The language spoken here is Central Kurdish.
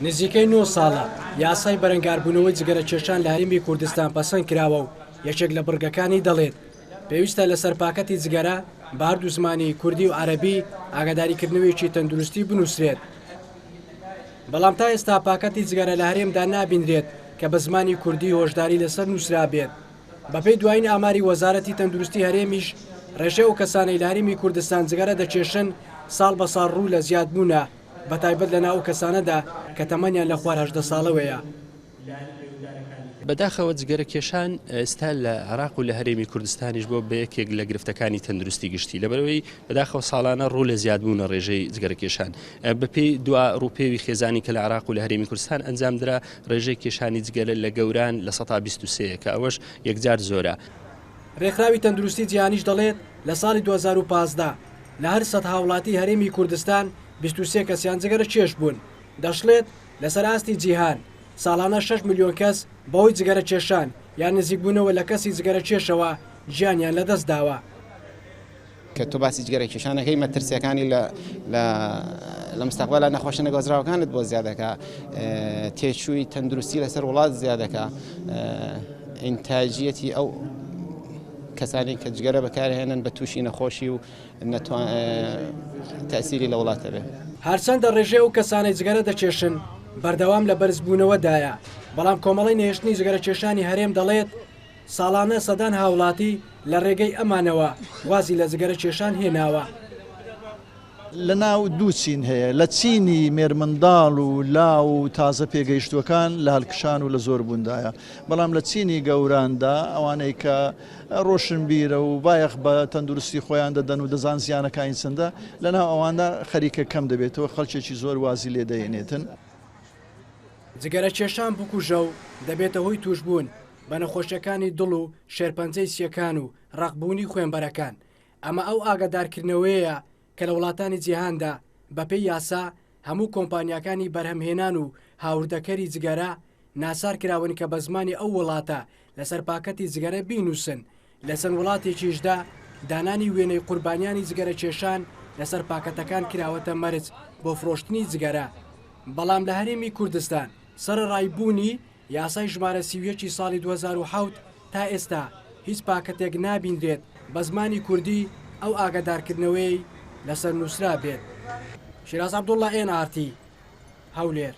نزیکەی 9 ساڵە یاسای بەرەنگاربوونەوەی جگەرە کێشان لە هەرێمی کوردستان پەسەند کراوە و یەکێک لە بڕگەکانی دەڵێت پێویستە لە سەرپاکەتی جگەرە بە هەردوو زمانی کوردی و عەرەبی ئاگاداریکردنەوەیەکی تەندروستی بنووسرێت. بەڵام تا ئێستا پاکەتی جگەرە لە هەرێمدا نابینرێت کە بە زمانی کوردی هۆشداری لەسەر نووسرا بێت. بەپێی دوایین ئاماری وەزارەتی تەندروستی هەرێمیش ڕێژەی ئەو کەسانەی لە هەرێمی کوردستان جگەرە دەکێشن ساڵ بە ساڵ ڕوو لە زیادبوونە، بەتایبەت لە ناو کەسانەدا کە تەمەنیان لە خوار 18 ساڵەوەیە. بەداخەوە جگەرە کێشان ئێستا لە عێراق و لە هەرێمی کوردستانیش بۆ بە یەکێک لە گرفتەکانی تەندروستی گشتی لەبەرەوەی بەداخەوە ساڵانە ڕوو لە زیادبوونە ڕێژەی جگەرە کێشان. بەپێی دوا ڕووپێوی خێزانی کە لە عێراق و لە هەرێمی کوردستان ئەنجامدرا ڕێژەی کێشانی جگەرە لە گەوران لە 123 کە ئەوەش یەکجار زۆرە. ڕێکخراوی تەندروستی جیهانیش دەڵێت لە ساڵی 2015 لە هەر 100 هاوڵاتی هەرێمی کوردستان 23 کەسیان جگەرە کێش بوون. دەشڵێت لەسەر ئاستی جیهان ساڵانە 6 ملیۆن کەس بەهۆی جگەرە کێشان یان نزیکبوونەوە لە کەسی جگەرە کێشەوە ژیانیان لەدەست داوە. کە تۆ باسی جگەرە کێشانەکەی مەترسیەکانی لە مستەقبەلە نەخۆشە نەگۆزراوەکانت بۆ زیادەکە، تێچووی تەندروستی لەسەر وڵات زیادەکە، ئینتاجیەتی ئەو کەسانی کە جگەرە بەکارهێنن بە تووشی نەخۆشی و تەسیری لە وڵاتە بێ. هەرچەندە ڕێژەی ئەو کەسانی جگەرە دەکێشن بەردەوام لە بەرزبوونەوەدایە، بەڵام کۆمەڵی نێشتنی جگەرە کێشانی هەرێم دەڵێت ساڵانە سەدان هاوڵاتی لە ڕێگەی ئەمانەوە وازی لە جگەرە کێشان هێناوە. لە ناو دوو چین هەیە، لە چینی مێرمنداڵ و لاو و تازە پێگەیشتوەکان لە هەڵکشان و لە زۆربووندایە، بەڵام لە چینی گەوراندا ئەوانەی کە ڕۆشنبیرە و بایەخ بە تەندروستی خۆیان دەدەن و دەزان زیانەکانی چەندە لە ناو ئەواندا خەریکە کەم دەبێتەوە، خەڵکێکی زۆر وازی لێ دەهێنێتن. جگەرە کێشان بکوژە و دەبێتە هۆی توشبوون بە نەخۆشیەکانی دڵ و شێرپەنجەی سیەکان و ڕقبوونی خوێنبەرەکان. ئەمە ئەو ئاگادارکردنەوەیە کە لە وڵاتانی جیهاندا بەپێی یاسا هەموو کۆمپانیەکانی بەرهەمهێنان و هاوردەکەری جگەرە ناسار کراون کە بە زمانی ئەو وڵاتە لەسەر پاکەتی جگەرە بینووسن. لە چەند وڵاتێکیشدا دانانی وێنەی قوربانیانی جگەرە کێشان لەسەر پاکەتەکان کراوەتە مەرج بۆ فرۆشتنی جگەرە. بەڵام لە هەرێمی کوردستان سەرڕایبوونی یاسای ژمارە 31 ساڵی 2007 تا ئێستا هیچ پاکەتێک نابیندرێت بە زمانی کوردی ئەو ئاگادارکردنەوەی لەسەر نووسرا بێت. شیراز عەبدوڵڵا NRT هەولێر.